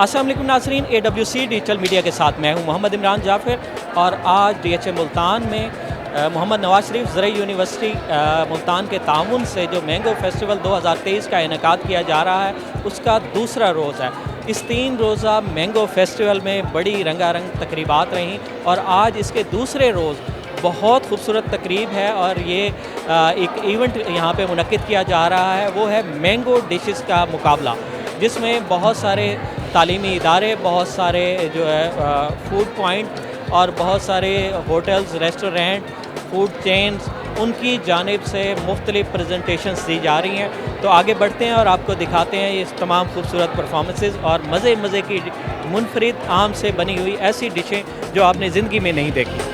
अस्सलाम वालेकुम नाज़रीन, AWC डिजिटल मीडिया के साथ मैं हूं मोहम्मद इमरान जाफ़िर और आज DHA मुल्तान में मोहम्मद नवाज शरीफ ज़रई यूनिवर्सिटी मुल्तान के ताउन से जो मैंगो फेस्टिवल 2023 का इनेकाद किया जा रहा है उसका दूसरा रोज़ है। इस 3 रोज़ा मैंगो फेस्टिवल में बड़ी रंगारंग तकरीबात रहीं और आज इसके दूसरे रोज़ बहुत खूबसूरत तकरीब है और ये एक इवेंट यहाँ पे मुनक्किद किया जा रहा है, वो है मैंगो डिशेस का मुकाबला, जिसमें बहुत सारे तालीमी इदारे, बहुत सारे जो है फूड पॉइंट और बहुत सारे होटल्स, रेस्टोरेंट, फूड चेन्स, उनकी जानिब से मुख्तलिफ़ प्रेजेंटेशंस दी जा रही हैं। तो आगे बढ़ते हैं और आपको दिखाते हैं ये तमाम खूबसूरत परफॉर्मेंसेस और मज़े की मुनफरिद आम से बनी हुई ऐसी डिशें जो आपने ज़िंदगी में नहीं देखी।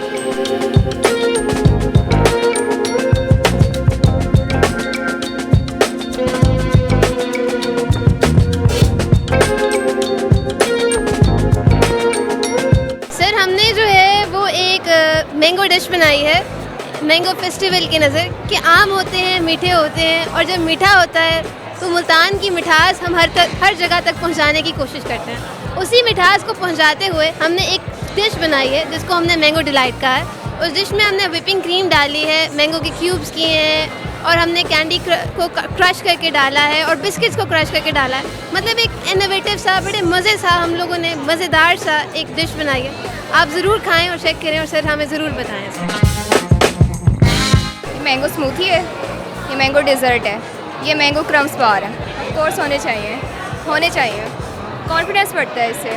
हमने जो है वो एक मैंगो डिश बनाई है मैंगो फेस्टिवल की नज़र कि आम होते हैं, मीठे होते हैं और जब मीठा होता है तो मुल्तान की मिठास हम हर जगह तक पहुंचाने की कोशिश करते हैं। उसी मिठास को पहुंचाते हुए हमने एक डिश बनाई है जिसको हमने मैंगो डिलाइट कहा है। उस डिश में हमने व्हिपिंग क्रीम डाली है, मैंगो के क्यूब्स किए हैं और हमने कैंडी को क्रश करके डाला है और बिस्किट्स को क्रश करके डाला है। मतलब एक इनोवेटिव सा, बड़े मज़े सा हम लोगों ने मज़ेदार सा एक डिश बनाई है। आप ज़रूर खाएं और चेक करें और सर हमें ज़रूर बताएं। ये मैंगो स्मूथी है, ये मैंगो डेजर्ट है, ये मैंगो क्रम्स बार है। ऑफ कोर्स होने चाहिए, कॉन्फिडेंस बढ़ता है इससे।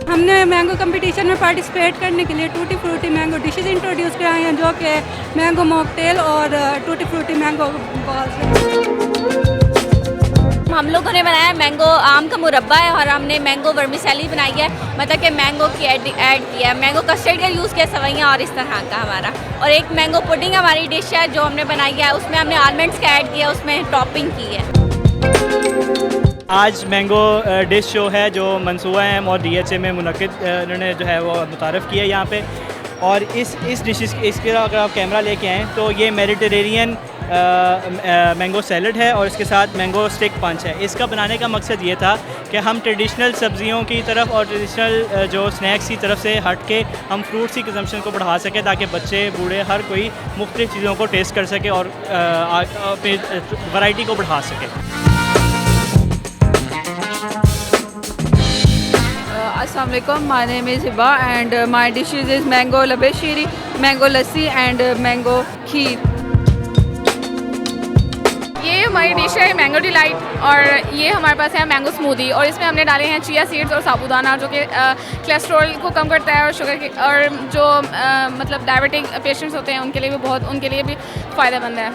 हमने मैंगो कंपटीशन में पार्टिसिपेट करने के लिए tutti frutti mango dishes introduce कराए हैं, जो कि मैंगो मॉकटेल और टूटी फ्रूटी मैंगो बॉल्स। हम लोगों ने बनाया मैंगो आम का मुरब्बा है और हमने मैंगो वर्मिसेली बनाई है, मतलब कि मैंगो की ऐड किया है, मैंगो कस्टर्ड का यूज़ किया, सवैयाँ और इस तरह का हमारा। और एक मैंगो पुडिंग हमारी डिश है जो हमने बनाई है, उसमें हमने आलमंड्स का ऐड किया, उसमें टॉपिंग की है। आज मैंगो डिश जो है जो मंसूबा है और DHA में मुनक्किद इन्होंने जो है वो मुतारफ़ किया है यहाँ पे। और इस डिशेस इसके अगर आप कैमरा लेके आएँ तो ये मेडिटेरेनियन मैंगो सैलड है और इसके साथ मैंगो स्टिक पंच है। इसका बनाने का मकसद ये था कि हम ट्रेडिशनल सब्जियों की तरफ और ट्रेडिशनल जो स्नैक्स की तरफ से हट के हम फ्रूट्स की कंजम्पशन को बढ़ा सकें, ताकि बच्चे बूढ़े हर कोई मुख्तलिफ़ चीज़ों को टेस्ट कर सके और अपनी वैरायटी को बढ़ा सके। Assalamu alaikum, my name is Hiba and my dishes is mango labe shiri, mango lassi and mango kheer. ये हमारी डिश है मैंगो डिलाइट और ये हमारे पास है मैंगो स्मूदी और इसमें हमने डाले हैं चिया सीड्स और साबूदाना, जो कि कोलेस्ट्रॉल को कम करता है और शुगर की और जो मतलब डायबिटिक पेशेंट्स होते हैं उनके लिए भी फ़ायदेमंद है।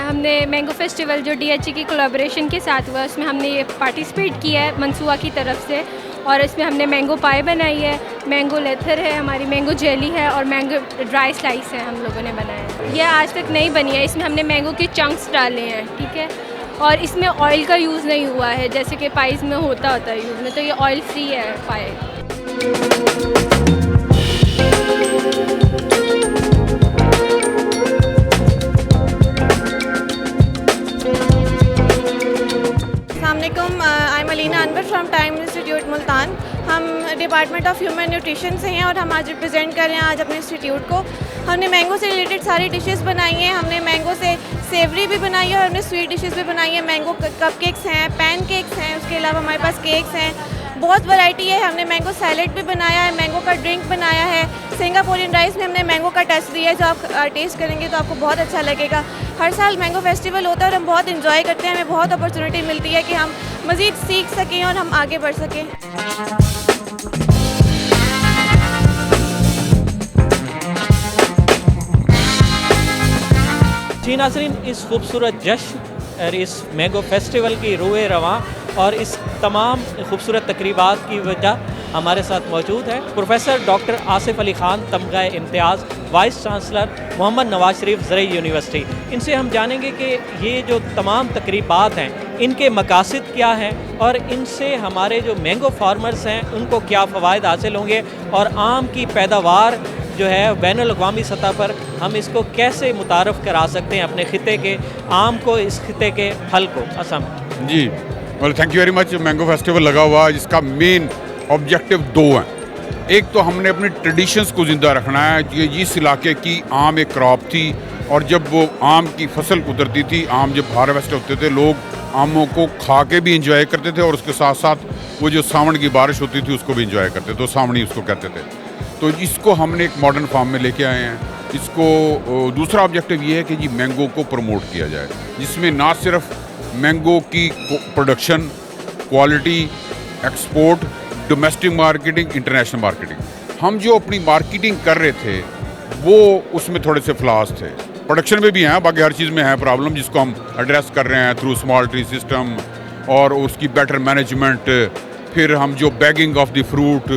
हमने मैंगो फेस्टिवल जो DHA की कोलैबोरेशन के साथ हुआ उसमें हमने ये पार्टिसिपेट किया है मंसूबा की तरफ से और इसमें हमने मैंगो पाई बनाई है, मैंगो लेथर है, हमारी मैंगो जेली है और मैंगो ड्राई स्लाइस है हम लोगों ने बनाया है। यह आज तक नहीं बनी है। इसमें हमने मैंगो के चंक्स डाले हैं, ठीक है, और इसमें ऑयल का यूज़ नहीं हुआ है जैसे कि पाइज़ में होता है यूज़ में, तो ये ऑयल फ्री है pie. I am Alina Anwar from Time Institute Multan. हम डिपार्टमेंट ऑफ ह्यूमन न्यूट्रिशन से हैं और हम आज रिप्रेजेंट कर रहे हैं आज अपने इंस्टीट्यूट को। हमने मैंगो से रिलेटेड सारी डिशेस बनाई हैं। हमने मैंगो से सेवरी भी बनाई है और हमने स्वीट डिशेस भी बनाई है। मैंगो कपकेक्स हैं, पैन केक्स हैं, उसके अलावा हमारे पास केक्स हैं, बहुत वैरायटी है। हमने मैंगो सैलेड भी बनाया है, मैंगो का ड्रिंक बनाया है, सिंगापोरियन राइस में हमने मैंगो का टच दिया है, जो आप टेस्ट करेंगे तो आपको बहुत अच्छा लगेगा। हर साल मैंगो फेस्टिवल होता है और हम बहुत इंजॉय करते हैं, हमें बहुत अपॉर्चुनिटी मिलती है कि हम मज़ीद सीख सकें और हम आगे बढ़ सकें। जी नाज़रीन, इस खूबसूरत जश्न और इस मैंगो फेस्टिवल की रूए रवां और इस तमाम खूबसूरत तकरीबात की वजह हमारे साथ मौजूद है प्रोफेसर डॉक्टर आसिफ अली ख़ान, तमगा इम्तियाज़, वाइस चांसलर मोहम्मद नवाज शरीफ ज़रई यूनिवर्सिटी। इनसे हम जानेंगे कि ये जो तमाम तकरीबात हैं इनके मकासद क्या हैं और इनसे हमारे जो मैंगो फार्मर्स हैं उनको क्या फ़वाइद हासिल होंगे और आम की पैदावार जो है बैनुल-अक़वामी सतह पर हम इसको कैसे मुतारफ़ करा सकते हैं अपने ख़िते के आम को, इस ख़िते के फल को। Asim ji, well thank you very much. Mango festival लगा हुआ है जिसका मेन ऑब्जेक्टिव 2 हैं। एक तो हमने अपनी ट्रेडिशंस को ज़िंदा रखना है। ये इस इलाके की आम एक क्रॉप थी और जब वो आम की फसल उतरती थी, आम जब हार्वेस्ट होते थे, लोग आमों को खा के भी इंजॉय करते थे और उसके साथ साथ वो जो सावन की बारिश होती थी उसको भी इंजॉय करते थे, तो सावनी उसको कहते थे। तो इसको हमने एक मॉडर्न फार्म में लेके आए हैं। इसको दूसरा ऑब्जेक्टिव ये है कि जी मैंगो को प्रमोट किया जाए, जिसमें ना सिर्फ मैंगो की production, quality, export, domestic marketing, international marketing. हम जो अपनी मार्केटिंग कर रहे थे वो उसमें थोड़े से फ्लॉज थे। प्रोडक्शन में भी हैं, बाकी हर चीज़ में है प्रॉब्लम, जिसको हम एड्रेस कर रहे हैं थ्रू स्मॉल ट्री सिस्टम और उसकी बेटर मैनेजमेंट। फिर हम जो bagging of the fruit,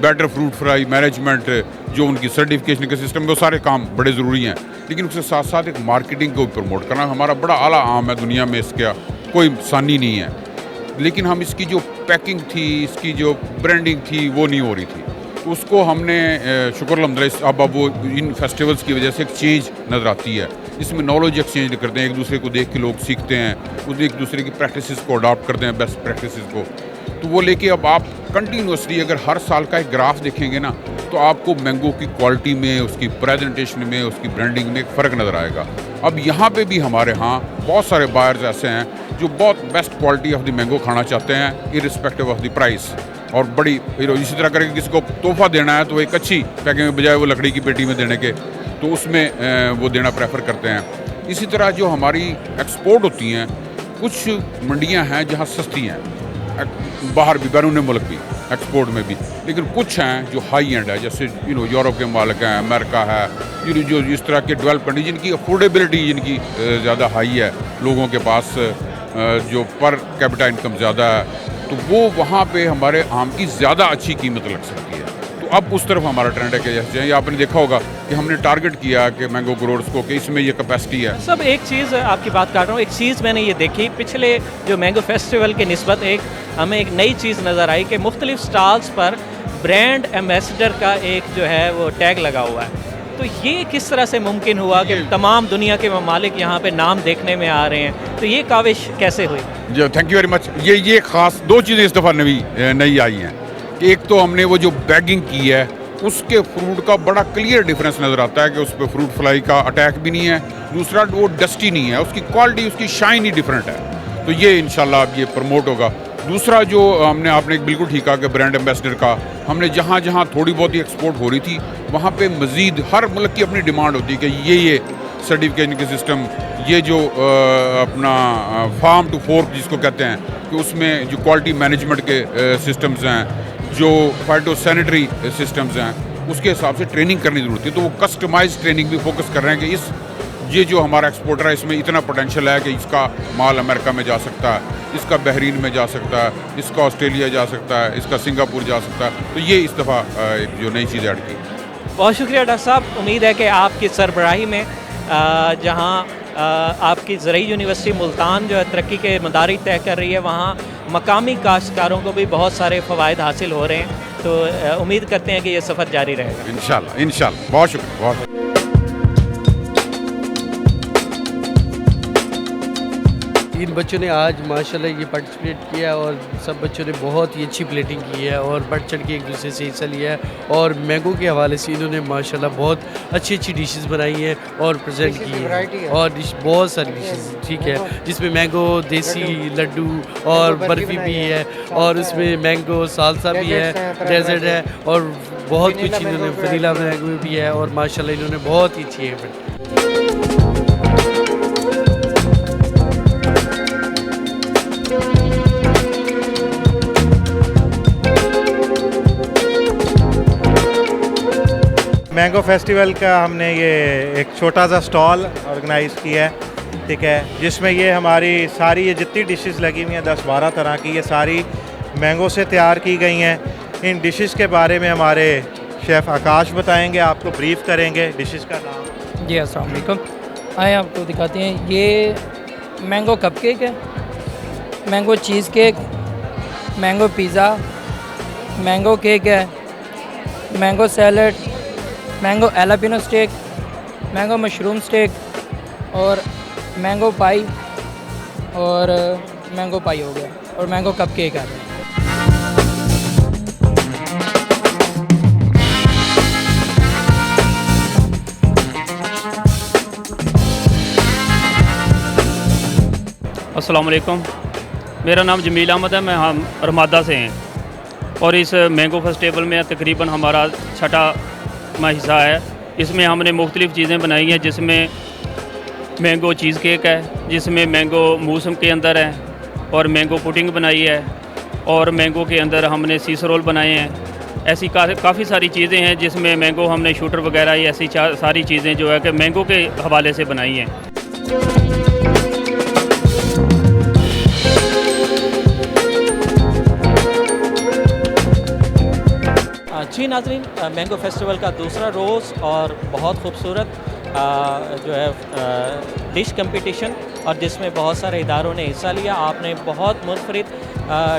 better fruit fry management, जो उनकी सर्टिफिकेशन के सिस्टम, वो सारे काम बड़े ज़रूरी हैं। लेकिन उसके साथ साथ एक मार्केटिंग को प्रमोट करना हमारा बड़ा आला आम है दुनिया में, इसका कोई सानी नहीं है। लेकिन हम इसकी जो पैकिंग थी, इसकी जो ब्रांडिंग थी, वो नहीं हो रही थी। उसको हमने शुक्र अल्हम्दुलिल्लाह अब वो इन फेस्टिवल्स की वजह से एक चेंज नज़र आती है। इसमें नॉलेज एक्सचेंज करते हैं, एक दूसरे को देख के लोग सीखते हैं, उस एक दूसरे की प्रैक्टिसेस को अडॉप्ट करते हैं, बेस्ट प्रैक्टिसेस को। तो वो लेके अब आप कंटिन्यूसली अगर हर साल का एक ग्राफ देखेंगे ना, तो आपको मैंगो की क्वालिटी में, उसकी प्रेजेंटेशन में, उसकी ब्रांडिंग में एक फ़र्क नज़र आएगा। अब यहाँ पे भी हमारे यहाँ बहुत सारे बायर्स ऐसे हैं जो बहुत best quality of the mango खाना चाहते हैं इर्रिस्पेक्टिव ऑफ द प्राइस। और बड़ी इसी तरह करके किसी को तोहफा देना है तो एक अच्छी पैकिंग में बजाय वो लकड़ी की पेटी में देने के, तो उसमें वो देना प्रेफर करते हैं। इसी तरह जो हमारी एक्सपोर्ट होती हैं, कुछ मंडियाँ हैं जहाँ सस्ती हैं, बाहर भी, बैरून मुल्क भी, एक्सपोर्ट में भी, लेकिन कुछ हैं जो हाई एंड है, जैसे यूरोप के मालिक हैं, अमेरिका है, जो इस तरह के डेवलप कंट्री जिनकी अफोर्डेबिलिटी जिनकी ज़्यादा हाई है, लोगों के पास जो पर कैपिटा इनकम ज़्यादा है, तो वो वहाँ पे हमारे आम की ज़्यादा अच्छी कीमत लग सकती है। तो अब उस तरफ हमारा ट्रेंड है कि जैसे आपने देखा होगा कि हमने टारगेट किया कि मैंगो ग्रोवर्स को कि इसमें ये कैपेसिटी है। सब एक चीज़ आपकी बात कर रहा हूँ, एक चीज़ मैंने ये देखी पिछले जो मैंगो फेस्टिवल के निस्बत हमें एक नई चीज़ नज़र आई कि मुख्तलिफ स्टॉल्स पर ब्रांड एम्बेसडर का एक जो है वो टैग लगा हुआ है। तो ये किस तरह से मुमकिन हुआ कि तमाम दुनिया के ममालिक यहाँ पे नाम देखने में आ रहे हैं? तो ये काविश कैसे हुई? जी थैंक यू वेरी मच। ये ख़ास 2 चीज़ें इस दफ़ा नई आई हैं। एक तो हमने वो जो बैगिंग की है उसके फ्रूट का बड़ा क्लियर डिफरेंस नज़र आता है कि उस पर फ्रूट फ्लाई का अटैक भी नहीं है। दूसरा वो डस्टी नहीं है, उसकी क्वालिटी, उसकी शाइन ही डिफरेंट है। तो ये इंशाल्लाह अब ये प्रमोट होगा। दूसरा जो आपने बिल्कुल ठीक कहा कि ब्रांड एम्बेसडर का हमने जहाँ जहाँ थोड़ी बहुत ही एक्सपोर्ट हो रही थी वहाँ पे मज़ीद हर मुल्क की अपनी डिमांड होती है कि ये सर्टिफिकेशन के सिस्टम, ये जो अपना फार्म टू फोर्क जिसको कहते हैं, कि उसमें जो क्वालिटी मैनेजमेंट के सिस्टम्स हैं, जो फाइटो सैनिटरी सिस्टम्स हैं, उसके हिसाब से ट्रेनिंग करने की ज़रूरत है। तो वो कस्टमाइज ट्रेनिंग भी फोकस कर रहे हैं कि ये जो हमारा एक्सपोर्टर है इसमें इतना पोटेंशियल है कि इसका माल अमेरिका में जा सकता है, इसका बहरीन में जा सकता है, इसका ऑस्ट्रेलिया जा सकता है, इसका सिंगापुर जा सकता है। तो ये इस दफ़ा एक जो नई चीज़ ऐड की। बहुत शुक्रिया डॉक्टर साहब। उम्मीद है कि आपकी सरबराही में जहाँ आपकी ज़रई यूनिवर्सिटी मुल्तान जो है तरक्की के मदारिज तय कर रही है, वहाँ मकामी काश्तकारों को भी बहुत सारे फ़वाइद हासिल हो रहे हैं। तो उम्मीद करते हैं कि ये सफ़र जारी रहेगा इंशाल्लाह। बहुत शुक्रिया, बहुत। इन बच्चों ने आज माशाल्लाह ये पार्टिसिपेट किया और सब बच्चों ने बहुत ही अच्छी प्लेटिंग की है और बढ़ चढ़ के एक दूसरे से हिस्सा लिया है। और मैंगो के हवाले से इन्होंने माशाल्लाह बहुत अच्छी अच्छी डिशेस बनाई हैं और प्रेजेंट की है। और बहुत सारी डिशेस ठीक है, जिसमें मैंगो देसी लड्डू और बर्फ़ी भी है, और उसमें मैंगो सालसा भी है, डेजर्ट है, और बहुत कुछ इन्होंने वनीला मैंगो भी है। और माशाल्लाह इन्होंने बहुत ही अच्छी है। मैंगो फेस्टिवल का हमने ये एक छोटा सा स्टॉल ऑर्गेनाइज़ किया है, ठीक है, जिसमें ये हमारी सारी ये जितनी डिशेस लगी हुई हैं 10-12 तरह की, ये सारी मैंगो से तैयार की गई हैं। इन डिशेस के बारे में हमारे शेफ़ आकाश बताएंगे, आपको ब्रीफ करेंगे डिशेस का नाम। जी अस्सलाम वालेकुम। आए आपको दिखाते हैं, ये मैंगो कपकेक है mango cheese cake, mango pizza, mango cake है, mango salad, mango jalapeno steak, mango mushroom steak और मैंगो पाई और मैंगो पाई हो गया और मैंगो कप केक है। अस्सलाम वालेकुम, मेरा नाम जमील अहमद है, मैं हम रमादा से हैं और इस मैंगो फेस्टिवल में तकरीबन हमारा छठा हिस्सा है। इसमें हमने मुख्तलिफ़ चीज़ें बनाई हैं, जिसमें मैंगो चीज़ केक है, जिसमें मैंगो मौसम के अंदर है, और मैंगो पुडिंग बनाई है, और मैंगो के अंदर हमने सीस रोल बनाए हैं। ऐसी काफ़ी सारी चीज़ें हैं जिसमें मैंगो हमने शूटर वगैरह ऐसी सारी चीज़ें जो है कि मैंगो के हवाले से बनाई हैं। जी नाज़रीन, मैंगो फेस्टिवल का दूसरा रोज़ और बहुत खूबसूरत जो है डिश कंपटीशन, और जिसमें बहुत सारे इदारों ने हिस्सा लिया। आपने बहुत मुनफरिद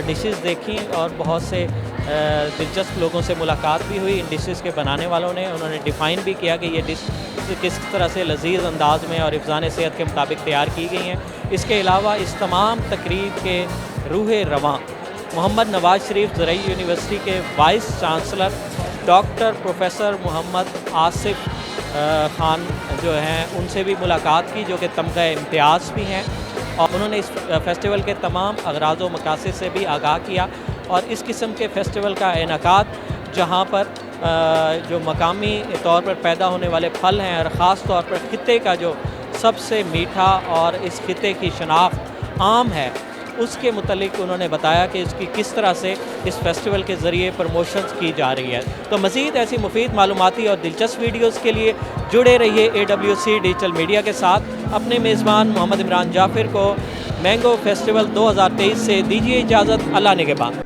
डिशेस देखी और बहुत से दिलचस्प लोगों से मुलाकात भी हुई। इन डिशेस के बनाने वालों ने उन्होंने डिफ़ाइन भी किया कि ये डिश किस तरह से लजीज़ अंदाज में और हिफ़्ज़ान सेहत के मुताबिक तैयार की गई हैं। इसके अलावा इस तमाम तकरीब के रूह रवां मोहम्मद नवाज शरीफ ज़रई यूनिवर्सिटी के vice chancellor doctor professor Muhammad Asif Khan जो हैं, उनसे भी मुलाकात की, जो कि तमग़ा इम्तियाज़ भी हैं, और उन्होंने इस फेस्टिवल के तमाम अगराज़ व मकासद से भी आगाह किया। और इस किस्म के फेस्टिवल का इनेकाद जहाँ पर जो मकामी तौर पर पैदा होने वाले फल हैं, और ख़ास तौर पर ख़ित्ते का जो सबसे मीठा और इस खित्ते की शनाख्त आम है, उसके मुतल्लिक उन्होंने बताया कि इसकी किस तरह से इस फेस्टिवल के ज़रिए प्रमोशंस की जा रही है। तो मज़ीद ऐसी मुफीद मालूमाती और दिलचस्प वीडियोज़ के लिए जुड़े रहिए AWC डिजिटल मीडिया के साथ। अपने मेज़बान मोहम्मद इमरान जाफ़िर को मैंगो फेस्टिवल 2023 से दीजिए इजाज़त। अल्लाह ने के बाद।